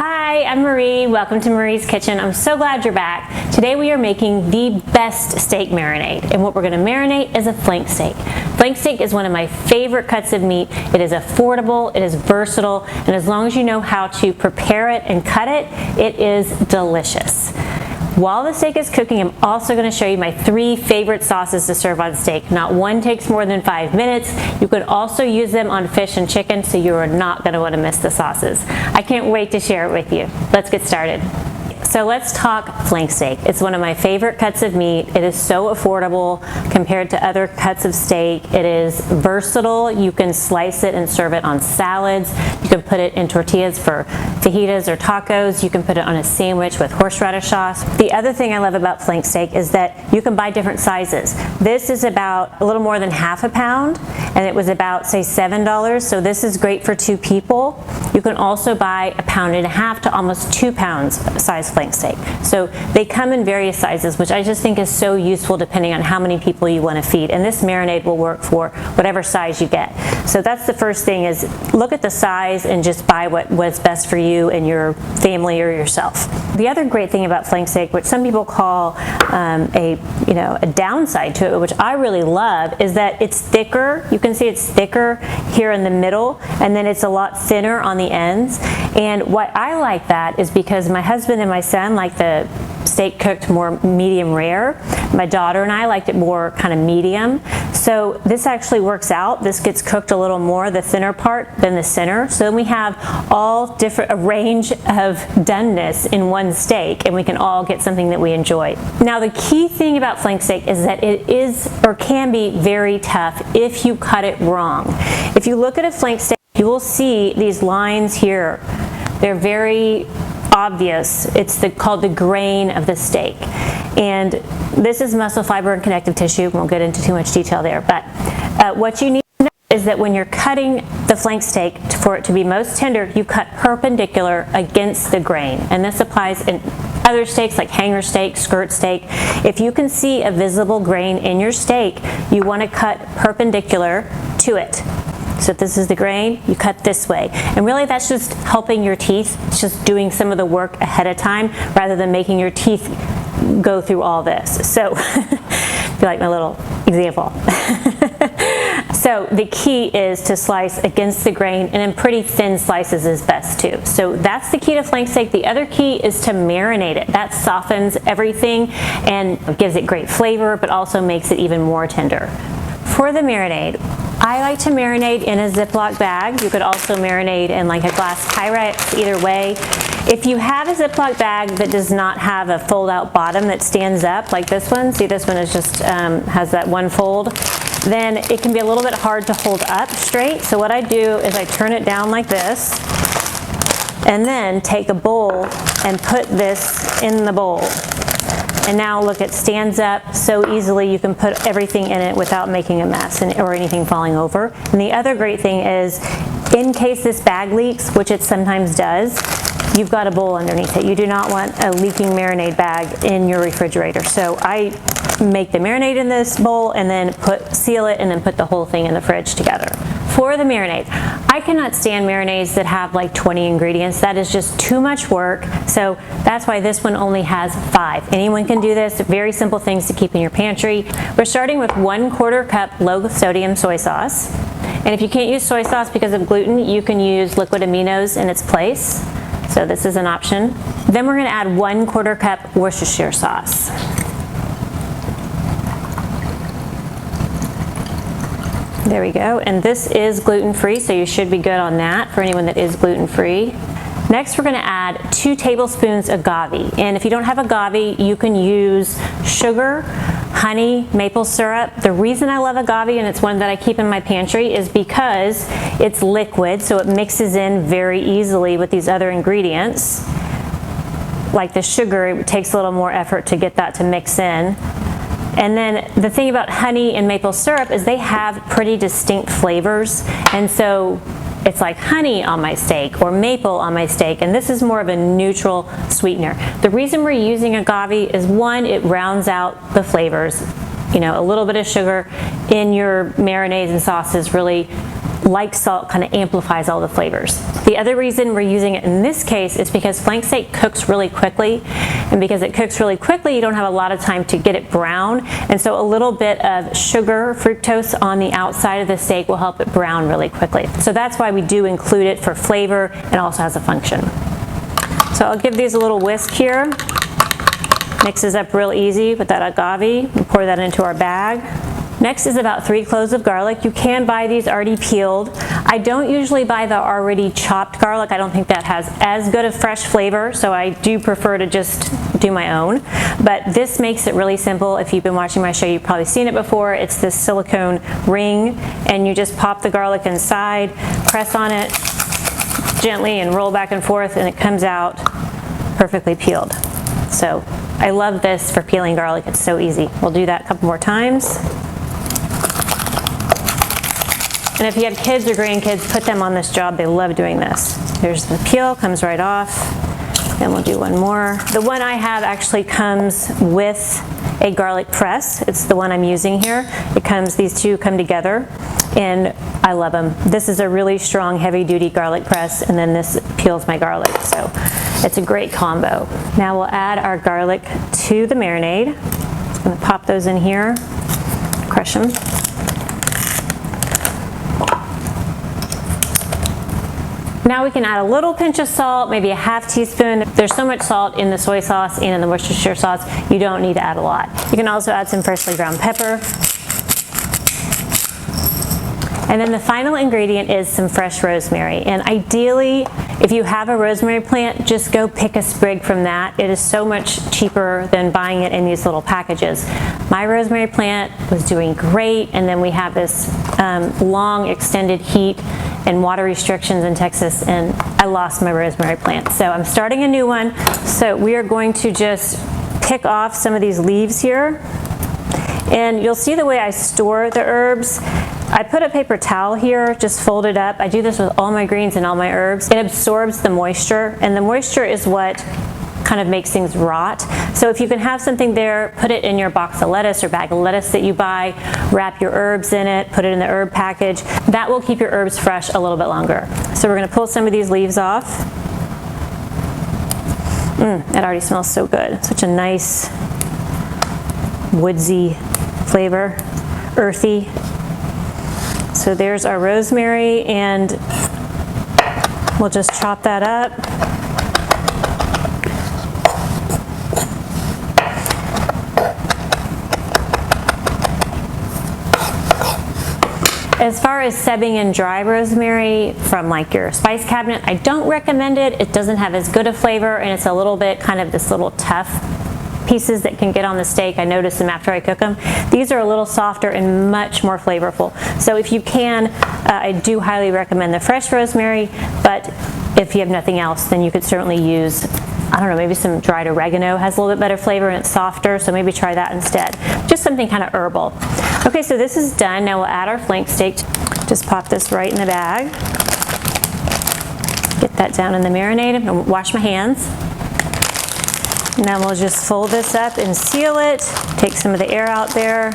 Hi, I'm Marie. Welcome to Marie's Kitchen. I'm so glad you're back. Today we are making the best steak marinade, and what we're going to marinate is a flank steak. Flank steak is one of my favorite cuts of meat. It is affordable, it is versatile, and as long as you know how to prepare it and cut it, it is delicious. While the steak is cooking, I'm also going to show you my 3 favorite sauces to serve on steak. Not one takes more than 5 minutes. You can also use them on fish and chicken, so you are not going to want to miss the sauces. I can't wait to share it with you. Let's get started. So let's talk flank steak. It's one of my favorite cuts of meat. It is so affordable compared to other cuts of steak. It is versatile. You can slice it and serve it on salads. You can put it in tortillas for fajitas or tacos. You can put it on a sandwich with horseradish sauce. The other thing I love about flank steak is that you can buy different sizes. This is about a little more than half a pound, and it was about, say, $7. So this is great for 2 people. You can also buy 1.5 pounds to almost 2 pounds size flank steak. So they come in various sizes, which I just think is so useful depending on how many people you want to feed. And this marinade will work for whatever size you get. So that's the first thing, is look at the size and just buy what's best for you and your family or yourself. The other great thing about flank steak, which some people call a downside to it, which I really love, is that it's thicker. You can see it's thicker here in the middle, and then it's a lot thinner on the ends. And what I like that is because my husband and my son like the steak cooked more medium rare. My daughter and I liked it more kind of medium. So this actually works out. This gets cooked a little more, the thinner part, than the center. So then we have a range of doneness in one steak, and we can all get something that we enjoy. Now the key thing about flank steak is that it is or can be very tough if you cut it wrong. If you look at a flank steak, you will see these lines here. They're very obvious. It's called the grain of the steak. And this is muscle fiber and connective tissue. We won't get into too much detail there, but what you need to know is that when you're cutting the flank steak, for it to be most tender, you cut perpendicular against the grain. And this applies in other steaks like hanger steak, skirt steak. If you can see a visible grain in your steak, you want to cut perpendicular to it. So if this is the grain, you cut this way. And really that's just helping your teeth. It's just doing some of the work ahead of time rather than making your teeth go through all this. So, if you like my little example. So the key is to slice against the grain, and in pretty thin slices is best too. So that's the key to flank steak. The other key is to marinate it. That softens everything and gives it great flavor, but also makes it even more tender. For the marinade, I like to marinate in a Ziploc bag. You could also marinate in like a glass Pyrex, either way. If you have a Ziploc bag that does not have a fold-out bottom that stands up, like this one, see this one is just has that one fold, then it can be a little bit hard to hold up straight. So what I do is I turn it down like this, and then take a bowl and put this in the bowl. And now look, it stands up so easily. You can put everything in it without making a mess or anything falling over. And the other great thing is, in case this bag leaks, which it sometimes does, you've got a bowl underneath it. You do not want a leaking marinade bag in your refrigerator. So I make the marinade in this bowl and then seal it and then put the whole thing in the fridge together. For the marinade, I cannot stand marinades that have like 20 ingredients. That is just too much work. So that's why this one only has 5. Anyone can do this. Very simple things to keep in your pantry. We're starting with 1/4 cup low sodium soy sauce. And if you can't use soy sauce because of gluten, you can use liquid aminos in its place. So this is an option. Then we're going to add 1/4 cup Worcestershire sauce. There we go, and this is gluten-free, so you should be good on that for anyone that is gluten-free. Next, we're going to add 2 tablespoons agave, and if you don't have agave, you can use sugar, honey, maple syrup. The reason I love agave, and it's one that I keep in my pantry, is because it's liquid, so it mixes in very easily with these other ingredients. Like the sugar, it takes a little more effort to get that to mix in. And then the thing about honey and maple syrup is they have pretty distinct flavors, and so it's like honey on my steak or maple on my steak, and this is more of a neutral sweetener. The reason we're using agave is, one, it rounds out the flavors. You know, a little bit of sugar in your marinades and sauces really like salt kind of amplifies all the flavors. The other reason we're using it in this case is because flank steak cooks really quickly, and because it cooks really quickly, you don't have a lot of time to get it brown, and so a little bit of sugar, fructose on the outside of the steak will help it brown really quickly. So that's why we do include it for flavor, and also has a function. So I'll give these a little whisk here. Mixes up real easy with that agave, and pour that into our bag. Next is about 3 cloves of garlic. You can buy these already peeled. I don't usually buy the already chopped garlic. I don't think that has as good a fresh flavor, so I do prefer to just do my own. But this makes it really simple. If you've been watching my show, you've probably seen it before. It's this silicone ring, and you just pop the garlic inside, press on it gently, and roll back and forth, and it comes out perfectly peeled. So I love this for peeling garlic. It's so easy. We'll do that a couple more times. And if you have kids or grandkids, put them on this job. They love doing this. There's the peel, comes right off. And we'll do one more. The one I have actually comes with a garlic press. It's the one I'm using here. These two come together, and I love them. This is a really strong, heavy-duty garlic press, and then this peels my garlic. So it's a great combo. Now we'll add our garlic to the marinade. I'm gonna pop those in here, crush them. Now we can add a little pinch of salt, maybe a half teaspoon. There's so much salt in the soy sauce and in the Worcestershire sauce, you don't need to add a lot. You can also add some freshly ground pepper. And then the final ingredient is some fresh rosemary. And ideally, if you have a rosemary plant, just go pick a sprig from that. It is so much cheaper than buying it in these little packages. My rosemary plant was doing great, and then we have this long extended heat and water restrictions in Texas, and I lost my rosemary plant. So I'm starting a new one. So we are going to just pick off some of these leaves here. And you'll see the way I store the herbs. I put a paper towel here, just fold it up. I do this with all my greens and all my herbs. It absorbs the moisture, and the moisture is what kind of makes things rot. So if you can have something there, put it in your box of lettuce or bag of lettuce that you buy, wrap your herbs in it, put it in the herb package. That will keep your herbs fresh a little bit longer. So we're gonna pull some of these leaves off. It already smells so good. Such a nice woodsy flavor, earthy. So there's our rosemary, and we'll just chop that up. As far as subbing in dry rosemary from like your spice cabinet, I don't recommend it. It doesn't have as good a flavor, and it's a little bit kind of this little tough pieces that can get on the steak. I notice them after I cook them. These are a little softer and much more flavorful. So if you can, I do highly recommend the fresh rosemary, but if you have nothing else, then you could certainly use, I don't know, maybe some dried oregano has a little bit better flavor and it's softer, so maybe try that instead. Just something kind of herbal. Okay, so this is done. Now we'll add our flank steak. Just pop this right in the bag. Get that down in the marinade and wash my hands. And then we'll just fold this up and seal it. Take some of the air out there.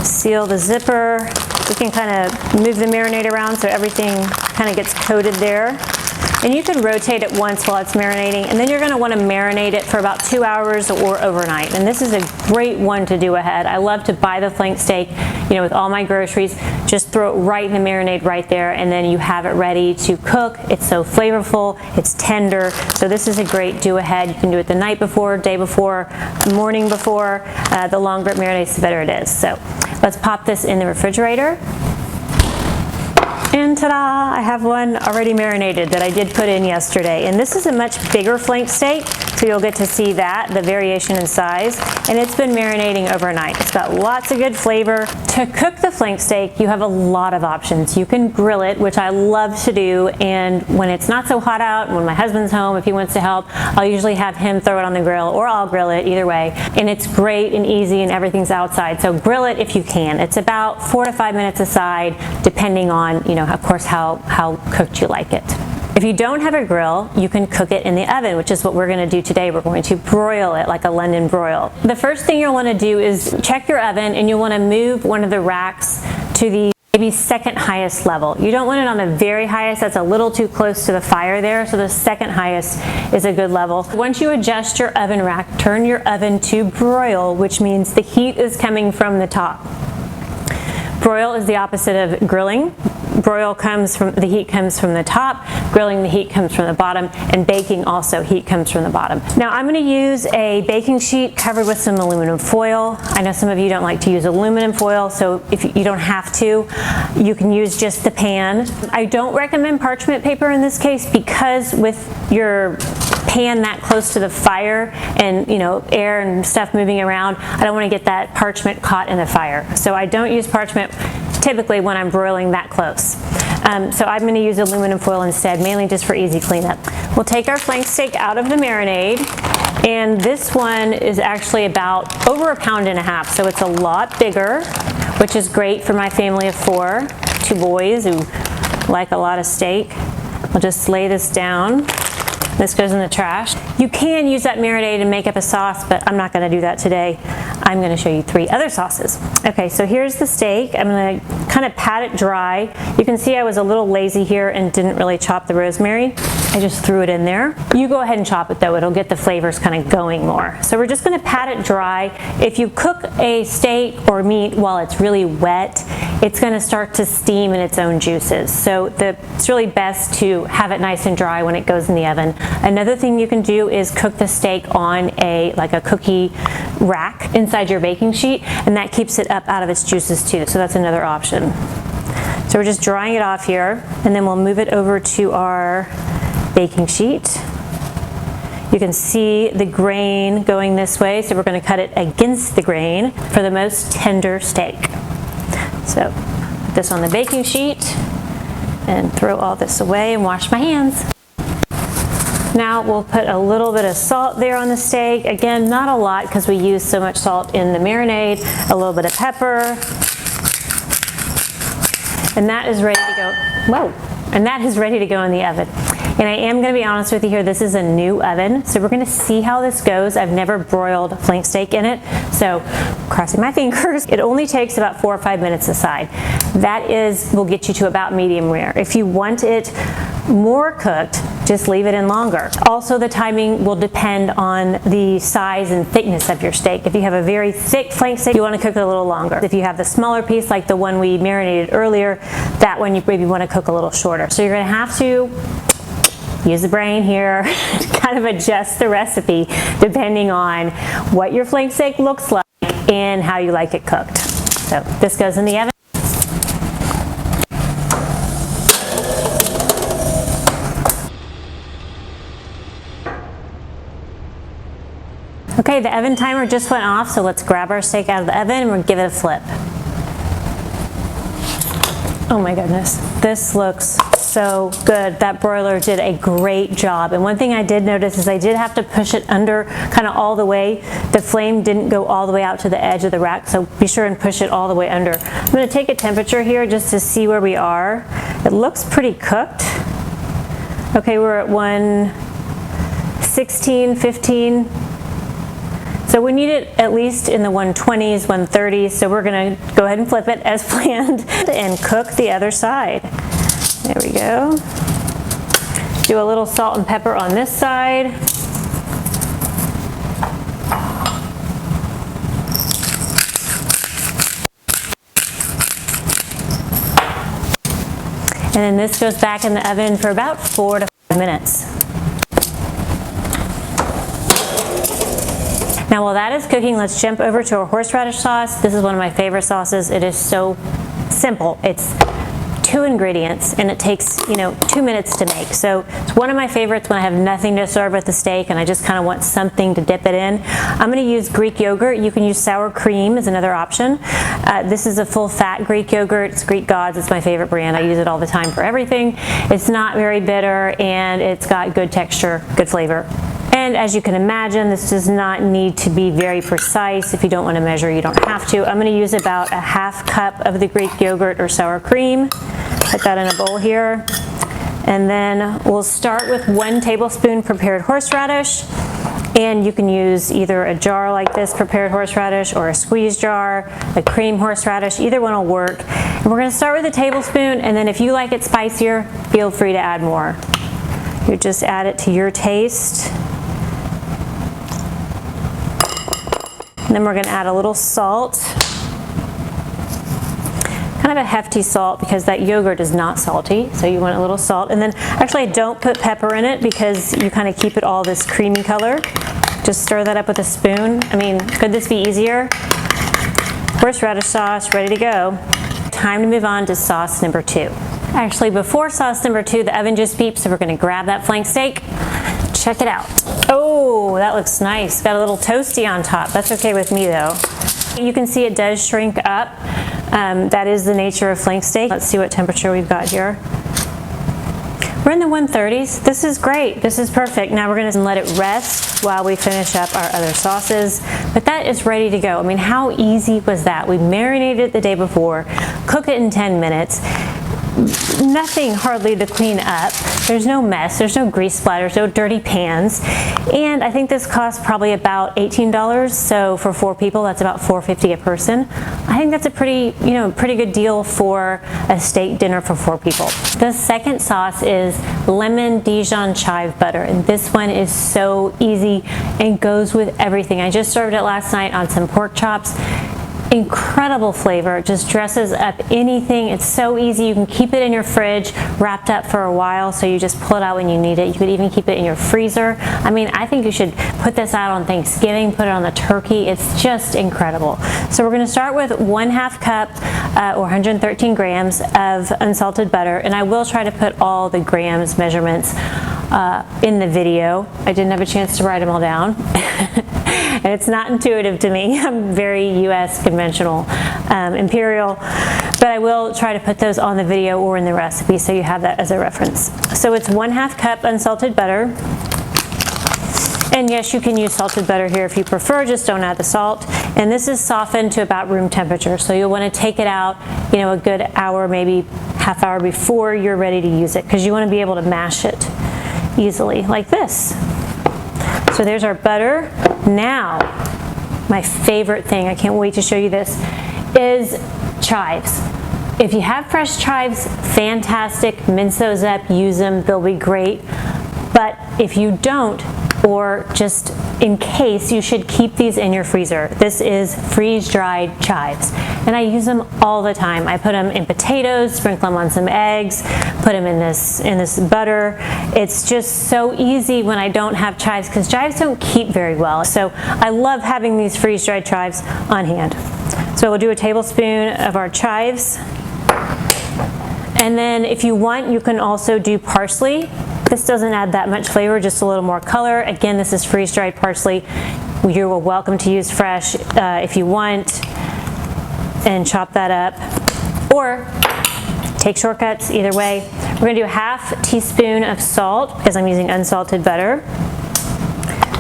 Seal the zipper. We can kind of move the marinade around so everything kind of gets coated there. And you can rotate it once while it's marinating, and then you're going to want to marinate it for about 2 hours or overnight. And this is a great one to do ahead. I love to buy the flank steak, you know, with all my groceries, just throw it right in the marinade right there, and then you have it ready to cook. It's so flavorful, it's tender. So this is a great do ahead. You can do it the night before, day before, morning before. The longer it marinates, the better it is. So let's pop this in the refrigerator. And ta-da, I have one already marinated that I did put in yesterday. And this is a much bigger flank steak, so you'll get to see that, the variation in size. And it's been marinating overnight. It's got lots of good flavor. To cook the flank steak, you have a lot of options. You can grill it, which I love to do. And when it's not so hot out, when my husband's home, if he wants to help, I'll usually have him throw it on the grill, or I'll grill it, either way. And it's great and easy, and everything's outside. So grill it if you can. It's about 4 to 5 minutes aside, depending on, you know, of course, how cooked you like it. If you don't have a grill, you can cook it in the oven, which is what we're going to do today. We're going to broil it like a London broil. The first thing you'll want to do is check your oven, and you'll want to move one of the racks to the maybe second highest level. You don't want it on the very highest, that's a little too close to the fire there, so the second highest is a good level. Once you adjust your oven rack, turn your oven to broil, which means the heat is coming from the top. Broil is the opposite of grilling. Broil the heat comes from the top, grilling the heat comes from the bottom, and baking also heat comes from the bottom. Now I'm going to use a baking sheet covered with some aluminum foil. I know some of you don't like to use aluminum foil, so if you don't have to, you can use just the pan. I don't recommend parchment paper in this case because with your pan that close to the fire and air and stuff moving around, I don't want to get that parchment caught in the fire. So I don't use parchment typically when I'm broiling that close. So I'm going to use aluminum foil instead, mainly just for easy cleanup. We'll take our flank steak out of the marinade, and this one is actually about over 1.5 pounds, so it's a lot bigger, which is great for my family of 4, 2 boys who like a lot of steak. We'll just lay this down. This goes in the trash. You can use that marinade and make up a sauce, but I'm not going to do that today. I'm going to show you 3 other sauces. Okay, so here's the steak. I'm going to kind of pat it dry. You can see I was a little lazy here and didn't really chop the rosemary. I just threw it in there. You go ahead and chop it though. It'll get the flavors kind of going more. So we're just going to pat it dry. If you cook a steak or meat while it's really wet, it's going to start to steam in its own juices. So it's really best to have it nice and dry when it goes in the oven. Another thing you can do is cook the steak on like a cookie rack inside your baking sheet, and that keeps it up out of its juices too. So that's another option. So we're just drying it off here, and then we'll move it over to our baking sheet. You can see the grain going this way, so we're going to cut it against the grain for the most tender steak. So put this on the baking sheet and throw all this away and wash my hands. Now we'll put a little bit of salt there on the steak. Again, not a lot because we use so much salt in the marinade. A little bit of pepper. And that is ready to go. Whoa! And that is ready to go in the oven. And I am going to be honest with you here, this is a new oven, so we're going to see how this goes. I've never broiled flank steak in it, so crossing my fingers. It only takes about 4 or 5 minutes aside. That will get you to about medium rare. If you want it more cooked, just leave it in longer. Also, the timing will depend on the size and thickness of your steak. If you have a very thick flank steak, you want to cook it a little longer. If you have the smaller piece, like the one we marinated earlier, that one you maybe want to cook a little shorter. So you're going to have to use the brain here to kind of adjust the recipe depending on what your flank steak looks like and how you like it cooked. So this goes in the oven. Okay, the oven timer just went off, so let's grab our steak out of the oven and we'll give it a flip. Oh my goodness, this looks so good. That broiler did a great job. And one thing I did notice is I did have to push it under kind of all the way. The flame didn't go all the way out to the edge of the rack, so be sure and push it all the way under. I'm going to take a temperature here just to see where we are. It looks pretty cooked. Okay, we're at 116, 15. So we need it at least in the 120s, 130s, so we're going to go ahead and flip it as planned and cook the other side. There we go. Do a little salt and pepper on this side. And then this goes back in the oven for about 4 to 5 minutes. Now while that is cooking, let's jump over to our horseradish sauce. This is one of my favorite sauces. It is so simple. It's 2 ingredients and it takes 2 minutes to make. So it's one of my favorites when I have nothing to serve with the steak and I just kind of want something to dip it in. I'm going to use Greek yogurt. You can use sour cream as another option. This is a full fat Greek yogurt. It's Greek Gods. It's my favorite brand. I use it all the time for everything. It's not very bitter and it's got good texture, good flavor. And as you can imagine, this does not need to be very precise. If you don't want to measure, you don't have to. I'm going to use about a ½ cup of the Greek yogurt or sour cream. Put that in a bowl here. And then we'll start with 1 tablespoon prepared horseradish. And you can use either a jar like this, prepared horseradish, or a squeeze jar, a cream horseradish. Either one will work. And We're going to start with a tablespoon, and then if you like it spicier, feel free to add more. You just add it to your taste. And then we're going to add a little salt. Kind of a hefty salt because that yogurt is not salty, so you want a little salt. And then actually I don't put pepper in it because you kind of keep it all this creamy color. Just stir that up with a spoon. I mean, could this be easier? Horseradish sauce, ready to go. Time to move on to sauce number 2. Actually, before sauce number 2, the oven just beeped, so we're going to grab that flank steak. Check it out. Oh, that looks nice. Got a little toasty on top. That's okay with me though. You can see it does shrink up. That is the nature of flank steak. Let's see what temperature we've got here. We're in the 130s. This is great. This is perfect. Now we're going to let it rest while we finish up our other sauces. But that is ready to go. I mean, how easy was that? We marinated it the day before, cook it in 10 minutes. Nothing hardly to clean up. There's no mess, there's no grease splatters, no dirty pans. And I think this costs probably about $18. So for 4 people, that's about $4.50 a person. I think that's a pretty good deal for a steak dinner for 4 people. The second sauce is lemon Dijon chive butter. And this one is so easy and goes with everything. I just served it last night on some pork chops. Incredible flavor. It just dresses up anything. It's so easy. You can keep it in your fridge wrapped up for a while, so you just pull it out when you need it. You could even keep it in your freezer. I mean, I think you should put this out on Thanksgiving, put it on the turkey. It's just incredible. So we're going to start with 1/2 cup or 113 grams of unsalted butter, and I will try to put all the grams measurements in the video. I didn't have a chance to write them all down. And it's not intuitive to me. I'm very US conventional, imperial, but I will try to put those on the video or in the recipe so you have that as a reference. So it's 1/2 cup unsalted butter. And yes, you can use salted butter here if you prefer, just don't add the salt. And this is softened to about room temperature. So you'll want to take it out, a good hour, maybe half hour before you're ready to use it, because you want to be able to mash it easily like this. So there's our butter. Now, my favorite thing, I can't wait to show you this, is chives. If you have fresh chives, fantastic. Mince those up, use them, they'll be great. But if you don't, or just in case, you should keep these in your freezer. This is freeze-dried chives, and I use them all the time. I put them in potatoes, sprinkle them on some eggs, put them in this butter. It's just so easy when I don't have chives, because chives don't keep very well. So I love having these freeze-dried chives on hand. So we'll do a tablespoon of our chives, and then if you want, you can also do parsley. This doesn't add that much flavor, just a little more color. Again, this is freeze-dried parsley. You're welcome to use fresh if you want, and chop that up, or take shortcuts, either way. We're gonna do a 1/2 teaspoon of salt because I'm using unsalted butter.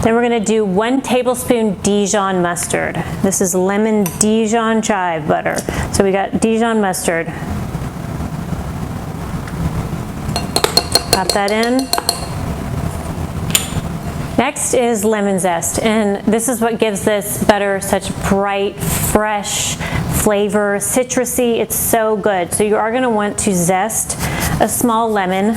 Then we're gonna do 1 tablespoon Dijon mustard. This is lemon Dijon chive butter. So we got Dijon mustard. Pop that in. Next is lemon zest, and this is what gives this butter such bright, fresh flavor, citrusy. It's so good. So you are going to want to zest a small lemon,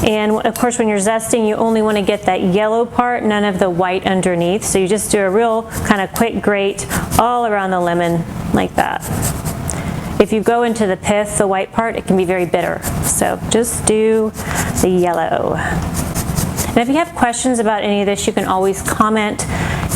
and of course when you're zesting, you only want to get that yellow part, none of the white underneath. So you just do a real kind of quick grate all around the lemon like that. If you go into the pith, the white part, it can be very bitter. So just do the yellow. And if you have questions about any of this, you can always comment,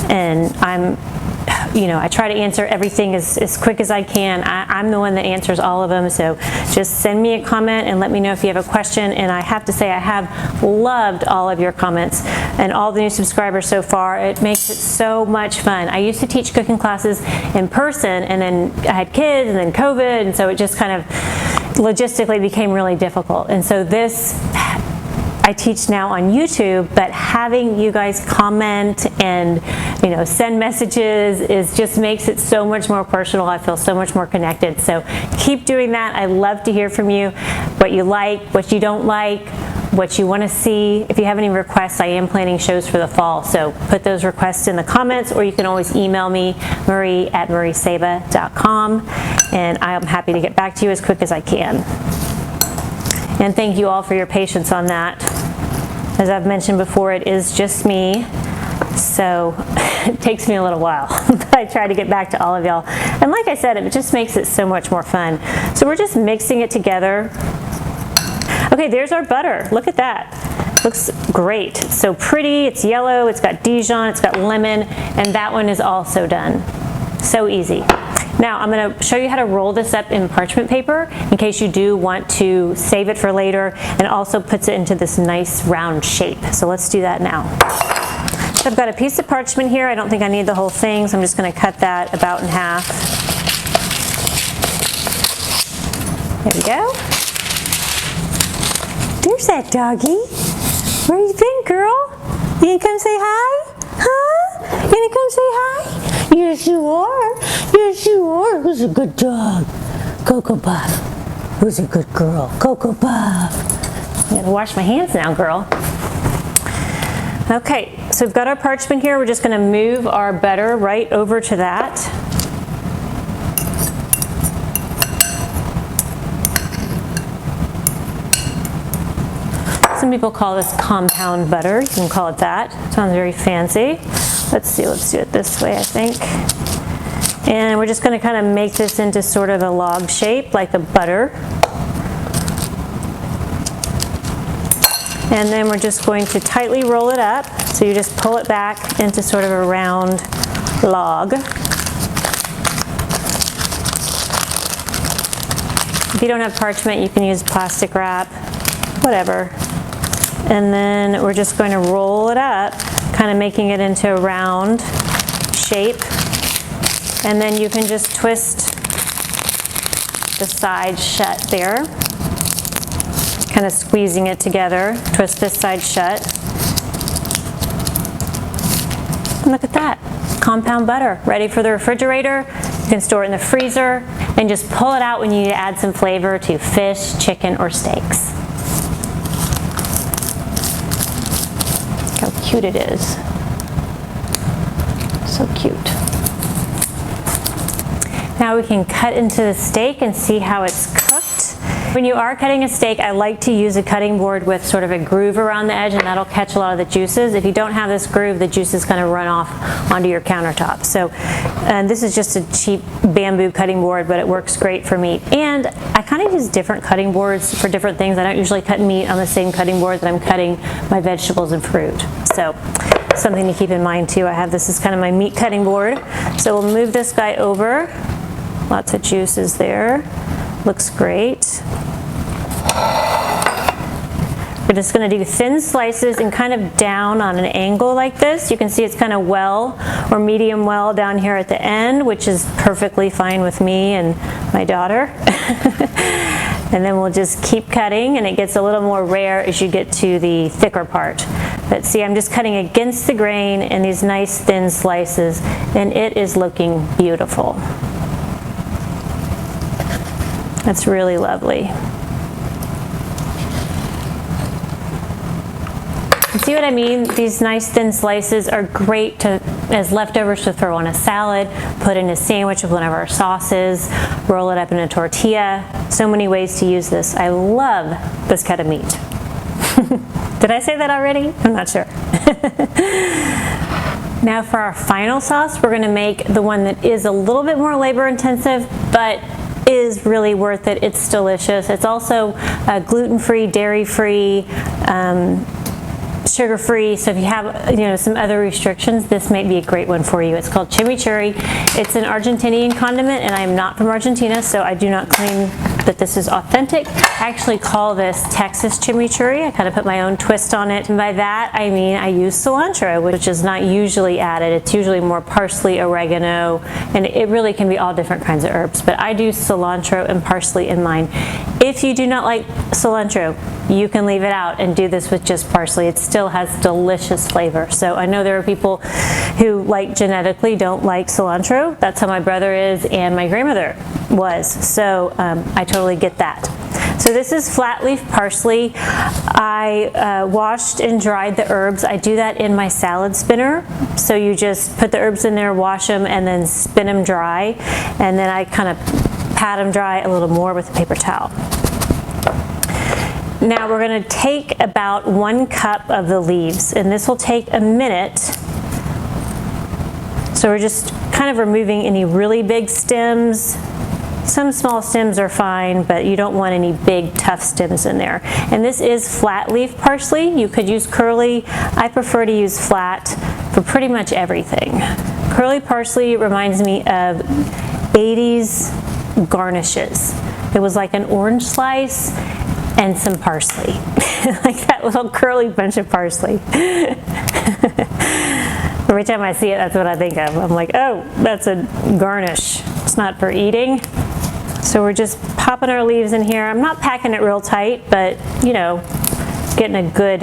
and I try to answer everything as quick as I can. I'm the one that answers all of them, so just send me a comment and let me know if you have a question. And I have to say, I have loved all of your comments and all the new subscribers so far. It makes it so much fun. I used to teach cooking classes in person, and then I had kids, and then COVID, and so it just kind of logistically became really difficult. And so this, I teach now on YouTube, but having you guys comment and send messages just makes it so much more personal. I feel so much more connected. So keep doing that. I love to hear from you, what you like, what you don't like, what you want to see. If you have any requests, I am planning shows for the fall, so put those requests in the comments, or you can always email me, marie@mariesaba.com, and I'm happy to get back to you as quick as I can. And thank you all for your patience on that. As I've mentioned before, it is just me, so it takes me a little while, but I try to get back to all of y'all. And like I said, it just makes it so much more fun. So we're just mixing it together. Okay, there's our butter. Look at that. Looks great. It's so pretty. It's yellow. It's got Dijon. It's got lemon. And that one is also done. So easy. Now I'm going to show you how to roll this up in parchment paper in case you do want to save it for later, and also puts it into this nice round shape. So let's do that now. So I've got a piece of parchment here. I don't think I need the whole thing, so I'm just going to cut that about in half. There we go. There's that doggy. Where you been, girl? You gonna come say hi? Huh? You gonna come say hi? Yes, you are. Yes, you are. Who's a good dog? Cocoa Puff. Who's a good girl? Cocoa Puff. I gotta wash my hands now, girl. Okay, so we've got our parchment here. We're just gonna move our butter right over to that. Some people call this compound butter. You can call it that. Sounds very fancy. Let's see, let's do it this way, I think. And we're just going to kind of make this into sort of a log shape, like the butter. And then we're just going to tightly roll it up. So you just pull it back into sort of a round log. If you don't have parchment, you can use plastic wrap, whatever. And then we're just going to roll it up, kind of making it into a round shape. And then you can just twist the sides shut there, kind of squeezing it together. Twist this side shut. And look at that, compound butter, ready for the refrigerator. You can store it in the freezer and just pull it out when you need to add some flavor to fish, chicken, or steaks. How cute it is. So cute. Now we can cut into the steak and see how it's cooked. When you are cutting a steak, I like to use a cutting board with sort of a groove around the edge, and that'll catch a lot of the juices. If you don't have this groove, the juice is going to run off onto your countertop. So this is just a cheap bamboo cutting board, but it works great for meat. And I kind of use different cutting boards for different things. I don't usually cut meat on the same cutting board that I'm cutting my vegetables and fruit. So something to keep in mind too. I have this as kind of my meat cutting board. So we'll move this guy over. Lots of juices there. Looks great. We're just going to do thin slices and kind of down on an angle like this. You can see it's kind of well or medium well down here at the end, which is perfectly fine with me and my daughter. And then we'll just keep cutting, and it gets a little more rare as you get to the thicker part. But see, I'm just cutting against the grain in these nice thin slices, and it is looking beautiful. That's really lovely. See what I mean? These nice thin slices are great as leftovers to throw on a salad, put in a sandwich with one of our sauces, roll it up in a tortilla. So many ways to use this. I love this cut of meat. Did I say that already? I'm not sure. Now for our final sauce, we're going to make the one that is a little bit more labor intensive, but is really worth it. It's delicious. It's also gluten-free, dairy-free, sugar-free. So if you have some other restrictions, this might be a great one for you. It's called chimichurri. It's an Argentinian condiment, and I am not from Argentina, so I do not claim that this is authentic. I actually call this Texas chimichurri. I kind of put my own twist on it. And by that, I mean I use cilantro, which is not usually added. It's usually more parsley, oregano, and it really can be all different kinds of herbs. But I do cilantro and parsley in mine. If you do not like cilantro, you can leave it out and do this with just parsley. It still has delicious flavor. So I know there are people who genetically don't like cilantro. That's how my brother is and my grandmother was. So I totally get that. So this is flat leaf parsley. I washed and dried the herbs. I do that in my salad spinner. So you just put the herbs in there, wash them, and then spin them dry. And then I kind of pat them dry a little more with a paper towel. Now we're going to take about 1 cup of the leaves, and this will take a minute. So we're just kind of removing any really big stems. Some small stems are fine, but you don't want any big tough stems in there. And this is flat leaf parsley. You could use curly. I prefer to use flat for pretty much everything. Curly parsley reminds me of 80s garnishes. It was like an orange slice and some parsley. Like that little curly bunch of parsley. Every time I see it, that's what I think of. I'm like, oh, that's a garnish. It's not for eating. So we're just popping our leaves in here. I'm not packing it real tight, but you know, getting a good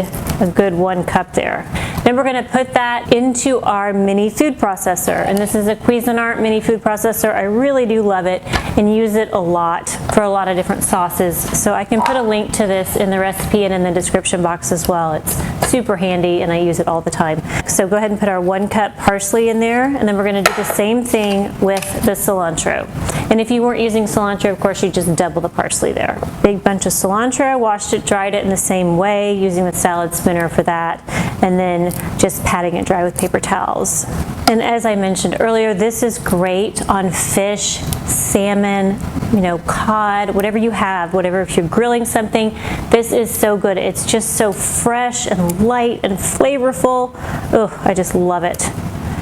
1 cup there. Then we're going to put that into our mini food processor, and this is a Cuisinart mini food processor. I really do love it and use it a lot for a lot of different sauces. So I can put a link to this in the recipe and in the description box as well. It's super handy and I use it all the time. So go ahead and put our 1 cup parsley in there, and then we're going to do the same thing with the cilantro. And if you weren't using cilantro, of course, you just double the parsley there. Big bunch of cilantro, washed it, dried it in the same way, using the salad spinner for that, and then just patting it dry with paper towels. And as I mentioned earlier, this is great on fish, salmon, you know, cod, whatever you have, whatever, if you're grilling something, this is so good. It's just so fresh and light and flavorful. Oh, I just love it.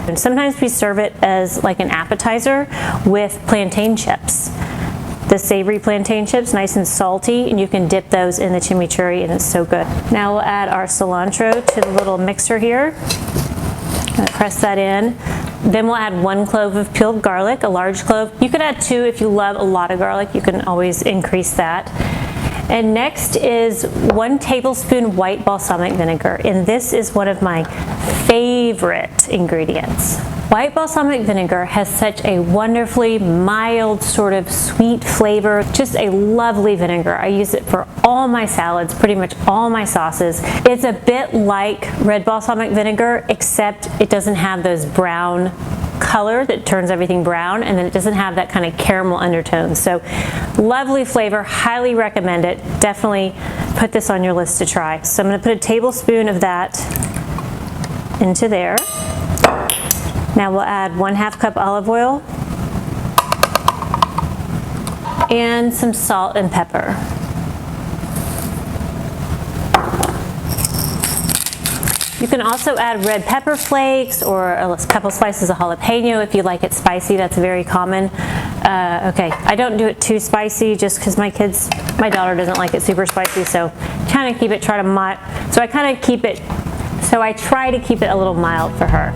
And sometimes we serve it as like an appetizer with plantain chips. The savory plantain chips, nice and salty, and you can dip those in the chimichurri and it's so good. Now we'll add our cilantro to the little mixer here. Press that in. Then we'll add 1 clove of peeled garlic, a large clove. You could add 2 if you love a lot of garlic. You can always increase that. And next is 1 tablespoon white balsamic vinegar, and this is one of my favorite ingredients. White balsamic vinegar has such a wonderfully mild, sort of sweet flavor. Just a lovely vinegar. I use it for all my salads, pretty much all my sauces. It's a bit like red balsamic vinegar, except it doesn't have those brown color that turns everything brown, and then it doesn't have that kind of caramel undertone. So lovely flavor, highly recommend it. Definitely put this on your list to try. So I'm going to put a tablespoon of that into there. Now we'll add 1/2 cup olive oil and some salt and pepper. You can also add red pepper flakes or a couple slices of jalapeno if you like it spicy. That's very common. Okay, I don't do it too spicy just because my daughter doesn't like it super spicy, so kind of keep it, try to keep it a little mild for her.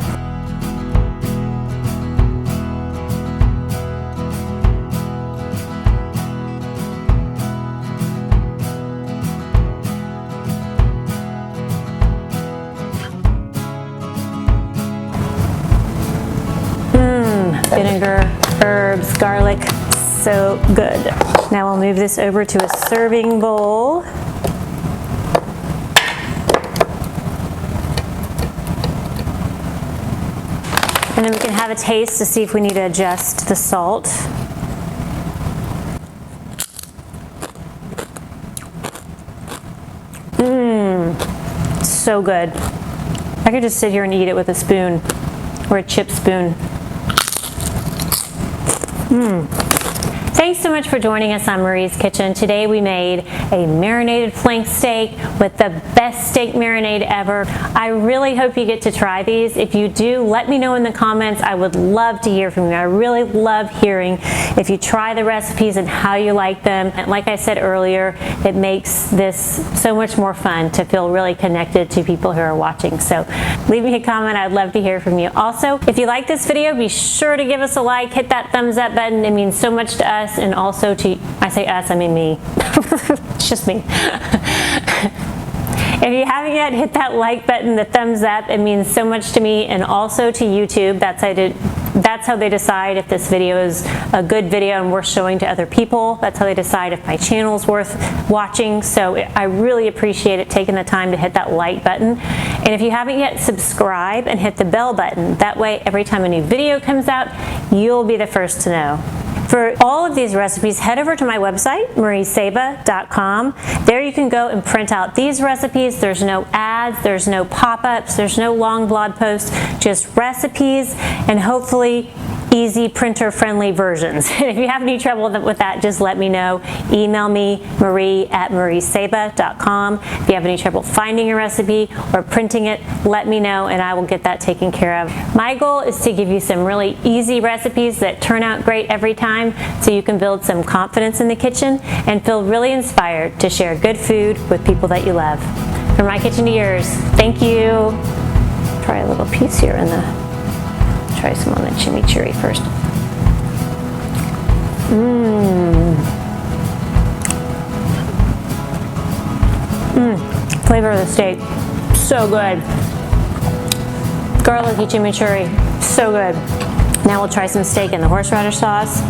Vinegar, herbs, garlic, so good. Now we'll move this over to a serving bowl. And then we can have a taste to see if we need to adjust the salt. So good. I could just sit here and eat it with a spoon or a chip spoon. Thanks so much for joining us on Marie's Kitchen. Today we made a marinated flank steak with the best steak marinade ever. I really hope you get to try these. If you do, let me know in the comments. I would love to hear from you. I really love hearing if you try the recipes and how you like them. And like I said earlier, it makes this so much more fun to feel really connected to people who are watching. So leave me a comment. I'd love to hear from you. Also, if you like this video, be sure to give us a like, hit that thumbs up button. It means so much to us, and also to, I say us, I mean me. It's just me. If you haven't yet, hit that like button, the thumbs up. It means so much to me, and also to YouTube. That's That's how they decide if this video is a good video and worth showing to other people. That's how they decide if my channel is worth watching. So I really appreciate it taking the time to hit that like button. And if you haven't yet, subscribe and hit the bell button. That way, every time a new video comes out, you'll be the first to know. For all of these recipes, head over to my website, mariesaba.com. There you can go and print out these recipes. There's no ads, there's no pop-ups, there's no long blog posts, just recipes and hopefully easy printer-friendly versions. If you have any trouble with that, just let me know. Email me, marie@mariesaba.com. If you have any trouble finding a recipe or printing it, let me know and I will get that taken care of. My goal is to give you some really easy recipes that turn out great every time so you can build some confidence in the kitchen and feel really inspired to share good food with people that you love. From my kitchen to yours, thank you. Try a little piece here in the try some on the chimichurri first. Flavor of the steak, so good. Garlicky chimichurri, so good. Now we'll try some steak in the horseradish sauce.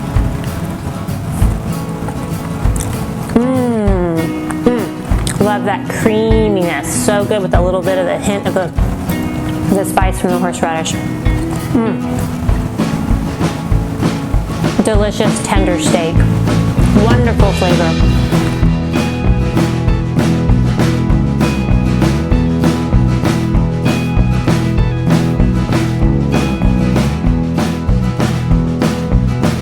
Love that creaminess, so good with a little bit of the hint of the spice from the horseradish. Delicious tender steak. Wonderful flavor.